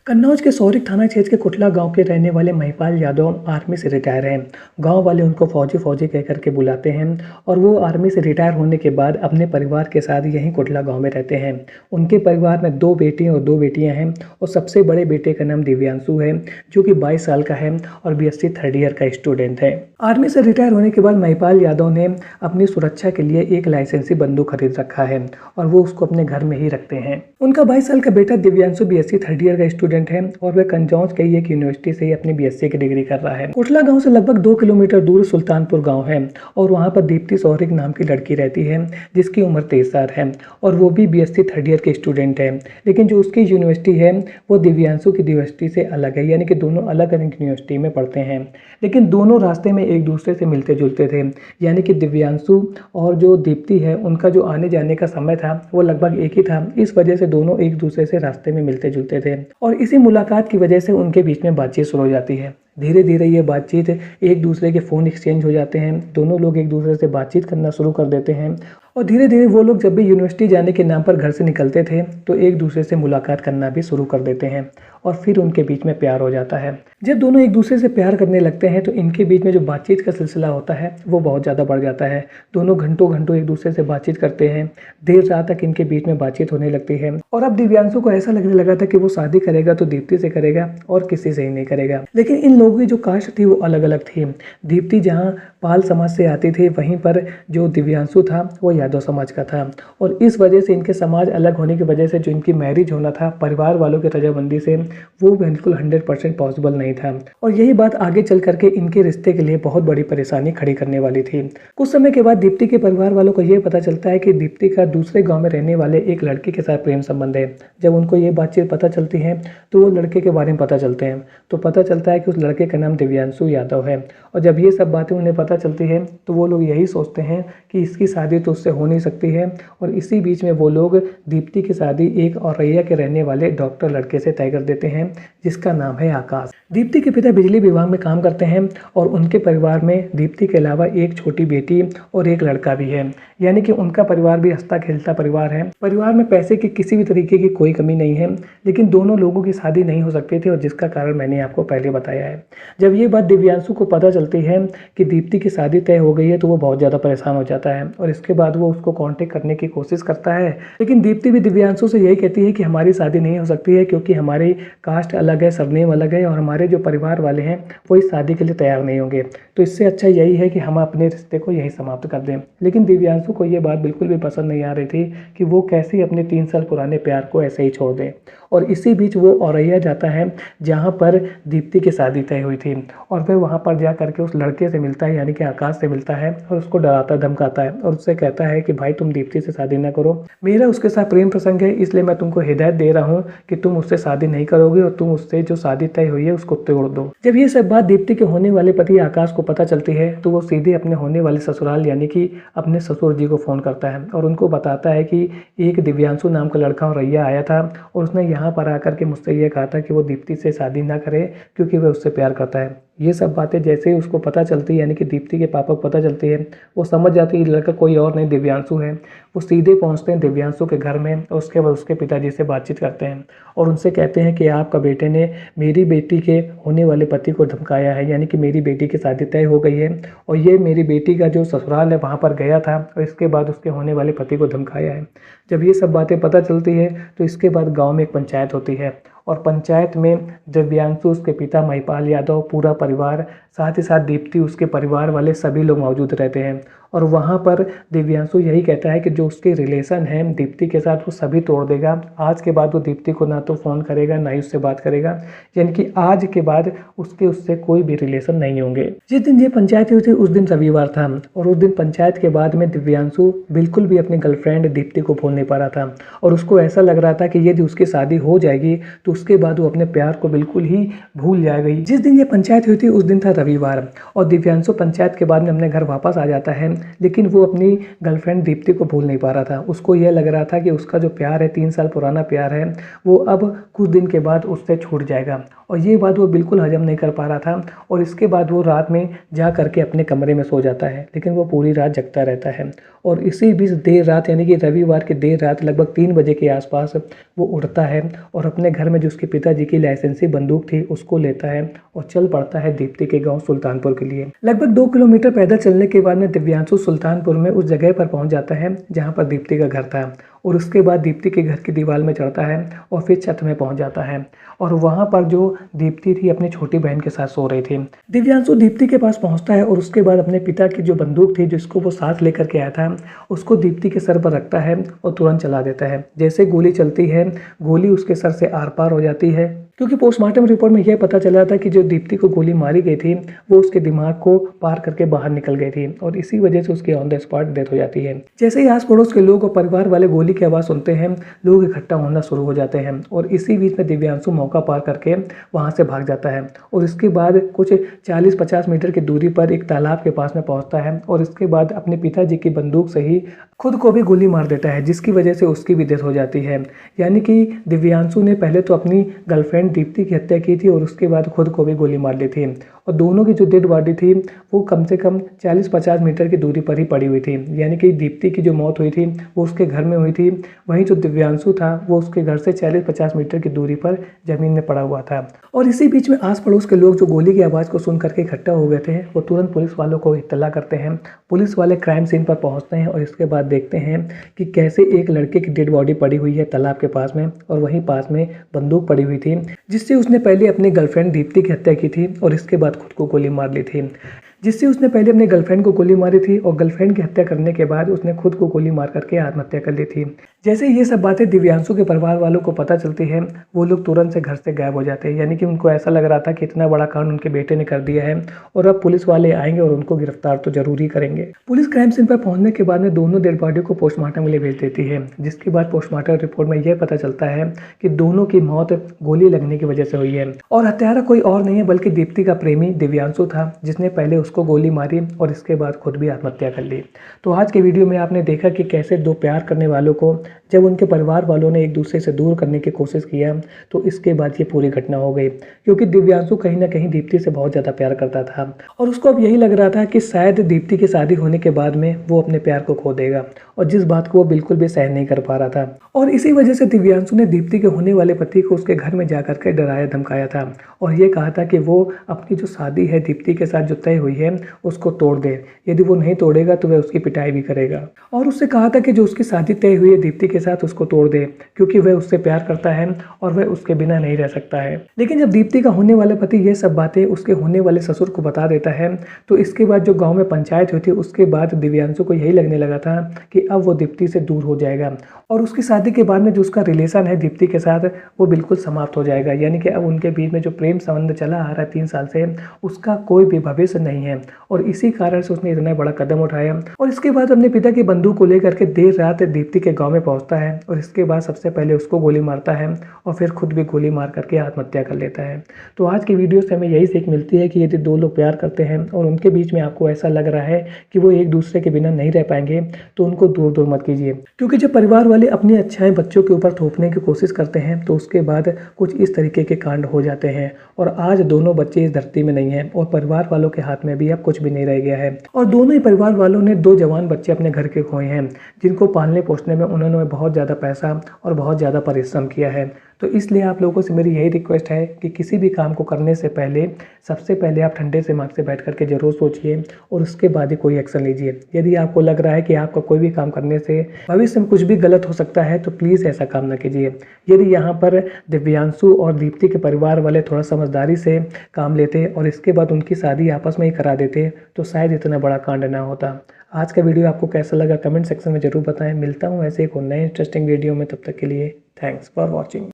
कन्नौज के सौरिक थाना क्षेत्र के कुटला गांव के रहने वाले महिपाल यादव आर्मी से रिटायर हैं। गांव वाले उनको फौजी फौजी कह करके बुलाते हैं और वो आर्मी से रिटायर होने के बाद अपने परिवार के साथ यहीं कुटला गांव में रहते हैं। उनके परिवार में 2 बेटे और 2 बेटियां हैं और सबसे बड़े बेटे का नाम दिव्यांशु है, जो कि 22 साल का है और बीएससी थर्ड ईयर का स्टूडेंट है। आर्मी से रिटायर होने के बाद महिपाल यादव ने अपनी सुरक्षा के लिए एक लाइसेंसी बंदूक खरीद रखा है और वो उसको अपने घर में ही रखते हैं। उनका 22 साल का बेटा दिव्यांशु बीएससी थर्ड ईयर का स्टूडेंट है और वह कंजौज की एक यूनिवर्सिटी से ही अपनी बीएससी की डिग्री कर रहा है। कुटला गांव से लगभग 2 किलोमीटर दूर सुल्तानपुर गांव है और वहां पर दीप्ति सौरिक नाम की लड़की रहती है, जिसकी उम्र 23 साल है और वो भी बीएससी थर्ड ईयर के स्टूडेंट है। लेकिन जो उसकी यूनिवर्सिटी है वो दिव्यांशु की यूनिवर्सिटी से अलग है, यानी कि दोनों अलग अलग यूनिवर्सिटी में पढ़ते हैं, लेकिन दोनों रास्ते में एक दूसरे से मिलते जुलते थे। यानी कि दिव्यांशु और जो दीप्ति है उनका जो आने जाने का समय था वो लगभग एक ही था। इस वजह से दोनों एक दूसरे से रास्ते में मिलते जुलते थे और इसी मुलाकात की वजह से उनके बीच में बातचीत शुरू हो जाती है। धीरे धीरे ये बातचीत एक दूसरे के फ़ोन एक्सचेंज हो जाते हैं, दोनों लोग एक दूसरे से बातचीत करना शुरू कर देते हैं और धीरे धीरे वो लोग जब भी यूनिवर्सिटी जाने के नाम पर घर से निकलते थे तो एक दूसरे से मुलाकात करना भी शुरू कर देते हैं और फिर उनके बीच में प्यार हो जाता है। जब दोनों एक दूसरे से प्यार करने लगते हैं तो इनके बीच में जो बातचीत का सिलसिला होता है वो बहुत ज़्यादा बढ़ जाता है। दोनों घंटों घंटों एक दूसरे से बातचीत करते हैं, देर रात तक इनके बीच में बातचीत होने लगती है और अब दिव्यांशु को ऐसा लगने लगा था कि वो शादी करेगा तो दीप्ति से करेगा और किसी से ही नहीं करेगा। लेकिन इन लोगों की जो कास्ट थी वो अलग अलग थी। दीप्ति जहाँ पाल समाज से आती थी, वहीं पर जो दिव्यांशु था वो यादव समाज का था और इस वजह से इनके समाज अलग होने की वजह से जो इनकी मैरिज होना था परिवार वालों की रजामंदी से, वो बिल्कुल 100% पॉसिबल नहीं था और यही बात आगे चल करके इनके रिश्ते के लिए बहुत बड़ी परेशानी खड़ी करने वाली थी। कुछ समय के बाद दीप्ति के परिवार वालों को ये पता चलता है कि दीप्ति का दूसरे गाँव में रहने वाले एक लड़के के साथ प्रेम संबंध है। जब उनको ये बातचीत पता चलती है तो वो लड़के के बारे में पता चलते हैं, तो पता चलता है कि उस लड़के का नाम दिव्यांशु यादव है और जब ये सब बातें उन्हें पता चलती है तो वो लोग यही सोचते हैं कि इसकी शादी तो उससे हो नहीं सकती है और इसी बीच में वो लोग दीप्ति की शादी एक औरैया के रहने वाले डॉक्टर लड़के से तय कर देते हैं, जिसका नाम है आकाश। दीप्ति के पिता बिजली विभाग में काम करते हैं और उनके परिवार में दीप्ति के अलावा एक छोटी बेटी और एक लड़का भी है, यानी कि उनका परिवार भी हंसता खेलता परिवार है। परिवार में पैसे की किसी भी तरीके की कोई कमी नहीं है, लेकिन दोनों लोगों की शादी नहीं हो सकती थी और जिसका कारण मैंने आपको पहले बताया है। जब ये बात दिव्यांशु को पता चलती है कि दीप्ति की शादी तय हो गई है तो वो बहुत ज़्यादा परेशान हो जाता है और इसके बाद वो उसको कांटेक्ट करने की कोशिश करता है, लेकिन दीप्ति भी दिव्यांशु से यही कहती है कि हमारी शादी नहीं हो सकती है क्योंकि हमारी कास्ट अलग है, सरनेम अलग है और हमारे जो परिवार वाले हैं वो इस शादी के लिए तैयार नहीं होंगे, तो इससे अच्छा यही है कि हम अपने रिश्ते को यही समाप्त कर दें। लेकिन दिव्यांशु को ये बात बिल्कुल भी पसंद नहीं आ रही थी कि वो कैसे अपने 3 साल पुराने प्यार को ऐसे ही छोड़ दें और इसी बीच वो औरैया जाता है जहाँ पर दीप्ति की शादी तय हुई थी और वह वहाँ पर जा करके उस लड़के से मिलता है, यानी कि आकाश से मिलता है और उसको डराता धमकाता है और उससे कहता है कि भाई तुम दीप्ति से शादी ना करो, मेरा उसके साथ प्रेम प्रसंग है, इसलिए मैं तुमको हिदायत दे रहा हूँ कि तुम उससे शादी नहीं करोगे और तुम उससे जो शादी तय हुई है उसको तोड़ दो। जब ये सब बात दीप्ति के होने वाले पति आकाश को पता चलती है तो वो सीधे अपने होने वाले ससुराल यानी कि अपने ससुर जी को फ़ोन करता है और उनको बताता है कि एक दिव्यांशु नाम का लड़का औरैया आया था और उसने यहाँ पर आकर के मुझसे ये कहा था कि वो दीप्ति से शादी ना करे क्योंकि वह उससे प्यार करता है। ये सब बातें जैसे ही उसको पता चलती है, यानी कि दीप्ति के पापा को पता चलती है, वो समझ जाती है लड़का कोई और नहीं दिव्यांशु है। वो सीधे पहुंचते हैं दिव्यांशु के घर में और उसके बाद उसके पिताजी से बातचीत करते हैं और उनसे कहते हैं कि आपका बेटे ने मेरी बेटी के होने वाले पति को धमकाया है, यानी कि मेरी बेटी की शादी तय हो गई है और ये मेरी बेटी का जो ससुराल है वहाँ पर गया था और इसके बाद उसके होने वाले पति को धमकाया है। जब ये सब बातें पता चलती है तो इसके बाद गाँव में एक पंचायत होती है और पंचायत में दिव्यांशु, उसके पिता महिपाल यादव, पूरा परिवार, साथ ही साथ दीप्ति, उसके परिवार वाले सभी लोग मौजूद रहते हैं और वहाँ पर दिव्यांशु यही कहता है कि जो उसके रिलेशन है दीप्ति के साथ वो सभी तोड़ देगा। आज के बाद वो दीप्ति को ना तो फ़ोन करेगा ना ही उससे बात करेगा, यानी कि आज के बाद उससे कोई भी रिलेशन नहीं होंगे। जिस दिन ये पंचायत हुई थी उस दिन रविवार था और उस दिन पंचायत के बाद में दिव्यांशु बिल्कुल भी अपनी गर्लफ्रेंड दीप्ति को भूल नहीं पा रहा था और उसको ऐसा लग रहा था कि यदि उसकी शादी हो जाएगी तो उसके बाद वो अपने प्यार को बिल्कुल ही भूल जाएगी। जिस दिन ये पंचायत हुई थी उस दिन था रविवार और दिव्यांशु पंचायत के बाद में अपने घर वापस आ जाता है लेकिन वो अपनी गर्लफ्रेंड दीप्ति को भूल नहीं पा रहा था। उसको यह लग रहा था कि उसका जो प्यार है, 3 साल पुराना प्यार है, वो अब कुछ दिन के बाद उससे छूट जाएगा और ये बात वो बिल्कुल हजम नहीं कर पा रहा था। और इसके बाद वो रात में जा करके अपने कमरे में सो जाता है, लेकिन वो पूरी रात जगता रहता है। और इसी बीच देर रात यानी कि रविवार की देर रात लगभग 3 बजे के आसपास वो उठता है और अपने घर में जो उसके पिताजी की लाइसेंसी बंदूक थी उसको लेता है और चल पड़ता है दीप्ति के गांव सुल्तानपुर के लिए। लगभग 2 किलोमीटर पैदल चलने के बाद में दिव्यांशु सुल्तानपुर में उस जगह पर पहुंच जाता है जहां पर दीप्ति का घर था और उसके बाद दीप्ति के घर की दीवार में चढ़ता है और फिर छत में पहुंच जाता है और वहां पर जो दीप्ति थी अपनी छोटी बहन के साथ सो रही थी। दिव्यांशु दीप्ति के पास पहुंचता है और उसके बाद अपने पिता की जो बंदूक थी जिसको वो साथ लेकर के आया था उसको दीप्ति के सर पर रखता है और तुरंत चला देता है। जैसे गोली चलती है, गोली उसके सर से आर पार हो जाती है, क्योंकि पोस्टमार्टम रिपोर्ट में यह पता चला था कि जो दीप्ति को गोली मारी गई थी वो उसके दिमाग को पार करके बाहर निकल गई थी और इसी वजह से उसकी ऑन द स्पॉट डेथ हो जाती है। जैसे ही आस पड़ोस के लोग और परिवार वाले गोली की आवाज़ सुनते हैं, लोग इकट्ठा होना शुरू हो जाते हैं और इसी बीच में दिव्यांशु मौका पार करके वहाँ से भाग जाता है और इसके बाद कुछ 40-50 मीटर की दूरी पर एक तालाब के पास में पहुँचता है और इसके बाद अपने पिताजी की बंदूक से ही खुद को भी गोली मार देता है, जिसकी वजह से उसकी भी डेथ हो जाती है। यानी कि दिव्यांशु ने पहले तो अपनी गर्लफ्रेंड दीप्ति की हत्या की थी और उसके बाद खुद को भी गोली मार ली थी और दोनों की जो डेड बॉडी थी वो कम से कम 40-50 मीटर की दूरी पर ही पड़ी हुई थी। यानी कि दीप्ति की जो मौत हुई थी वो उसके घर में हुई थी, वहीं जो दिव्यांशु था वो उसके घर से 40-50 मीटर की दूरी पर ज़मीन में पड़ा हुआ था। और इसी बीच में आस पड़ोस के लोग जो गोली की आवाज़ को सुन करके इकट्ठा हो गए थे वो तुरंत पुलिस वालों को इत्तला करते हैं। पुलिस वाले क्राइम सीन पर पहुँचते हैं और इसके बाद देखते हैं कि कैसे एक लड़के की डेड बॉडी पड़ी हुई है तालाब के पास में और वहीं पास में बंदूक पड़ी हुई थी जिससे उसने पहले अपनी गर्लफ्रेंड दीप्ति की हत्या की थी और इसके बाद खुद को गोली मार ली थी। जिससे उसने पहले अपने गर्लफ्रेंड को गोली मारी थी और गर्लफ्रेंड की हत्या करने के बाद उसने खुद को गोली मार करके आत्महत्या कर ली थी। जैसे ये सब बातें दिव्यांशु के परिवार वालों को पता चलती है, वो लोग तुरंत से घर से गायब हो जाते हैं। यानी कि उनको ऐसा लग रहा था कि इतना बड़ा कांड उनके बेटे ने कर दिया है और अब पुलिस वाले आएंगे और उनको गिरफ्तार तो जरूर ही करेंगे। पुलिस क्राइम सीन पर पहुंचने के बाद में दोनों डेड बॉडी को पोस्टमार्टम के लिए भेज देती है, जिसके बाद पोस्टमार्टम रिपोर्ट में यह पता चलता है कि दोनों की मौत गोली लगने की वजह से हुई है और हत्यारा कोई और नहीं है बल्कि दीप्ति का प्रेमी दिव्यांशु था, जिसने पहले उसको गोली मारी और इसके बाद खुद भी आत्महत्या कर ली। तो आज के वीडियो में आपने देखा कि कैसे दो प्यार करने वालों को जब उनके परिवार वालों ने एक दूसरे से दूर करने की कोशिश किया तो इसके बाद ये पूरी घटना हो गई, क्योंकि दिव्यांशु कहीं ना कहीं दीप्ति से बहुत ज़्यादा प्यार करता था और उसको अब यही लग रहा था कि शायद दीप्ति की शादी होने के बाद में वो अपने प्यार को खो देगा, और जिस बात को वो बिल्कुल भी सहन नहीं कर पा रहा था। और इसी वजह से दिव्यांशु ने दीप्ति के होने वाले पति को उसके घर में जाकर के डराया धमकाया था और ये कहा था कि वो अपनी जो शादी है दीप्ति के साथ जो तय हुई है उसको तोड़ दे, यदि वो नहीं तोड़ेगा तो वह उसकी पिटाई भी करेगा। और उससे कहा था कि जो उसकी शादी तय हुई है दीप्ति के साथ उसको तोड़ दे, क्योंकि वह उससे प्यार करता है और वह उसके बिना नहीं रह सकता है। लेकिन जब दीप्ति का होने वाला पति ये सब बातें उसके होने वाले ससुर को बता देता है तो इसके बाद जो गाँव में पंचायत हुई थी उसके बाद दिव्यांशु को यही लगने लगा था कि अब वो दीप्ति से दूर हो जाएगा और उसकी शादी के बाद में जो उसका रिलेशन है दीप्ति के साथ वो बिल्कुल समाप्त हो जाएगा। यानी कि अब उनके बीच में जो प्रेम संबंध चला आ रहा है 3 साल से उसका कोई भी भविष्य नहीं है, और इसी कारण से उसने इतना बड़ा कदम उठाया। और इसके बाद अपने पिता की बंदूक को लेकर के देर रात दीप्ति के गाँव में पहुँचता है और इसके बाद सबसे पहले उसको गोली मारता है और फिर खुद भी गोली मार करके आत्महत्या कर लेता है। तो आज की वीडियो से हमें यही सीख मिलती है कि यदि दो लोग प्यार करते हैं और उनके बीच में आपको ऐसा लग रहा है कि वो एक दूसरे के बिना नहीं रह पाएंगे तो उनको दूर दूर मत कीजिए, क्योंकि जब परिवार वाले अपनी अच्छाएं बच्चों के ऊपर थोपने की कोशिश करते हैं तो उसके बाद कुछ इस तरीके के कांड हो जाते हैं। और आज दोनों बच्चे इस धरती में नहीं हैं और परिवार वालों के हाथ में भी अब कुछ भी नहीं रह गया है, और दोनों ही परिवार वालों ने 2 जवान बच्चे अपने घर के खोए हैं जिनको पालने पोसने में उन्होंने बहुत ज़्यादा पैसा और बहुत ज़्यादा परिश्रम किया है। तो इसलिए आप लोगों से मेरी यही रिक्वेस्ट है कि किसी भी काम को करने से पहले सबसे पहले आप ठंडे दिमाग से बैठ करके जरूर सोचिए और उसके बाद ही कोई एक्शन लीजिए। यदि आपको लग रहा है कि आपका कोई भी काम करने से भविष्य में कुछ भी गलत हो सकता है तो प्लीज़ ऐसा काम ना कीजिए। यदि यहाँ पर दिव्यांशु और दीप्ति के परिवार वाले थोड़ा समझदारी से काम लेते और इसके बाद उनकी शादी आपस में ही करा देते तो शायद इतना बड़ा कांड ना होता। आज का वीडियो आपको कैसा लगा कमेंट सेक्शन में जरूर बताएं। मिलता हूँ ऐसे एक और नए इंटरेस्टिंग वीडियो में, तब तक के लिए थैंक्स फॉर वॉचिंग।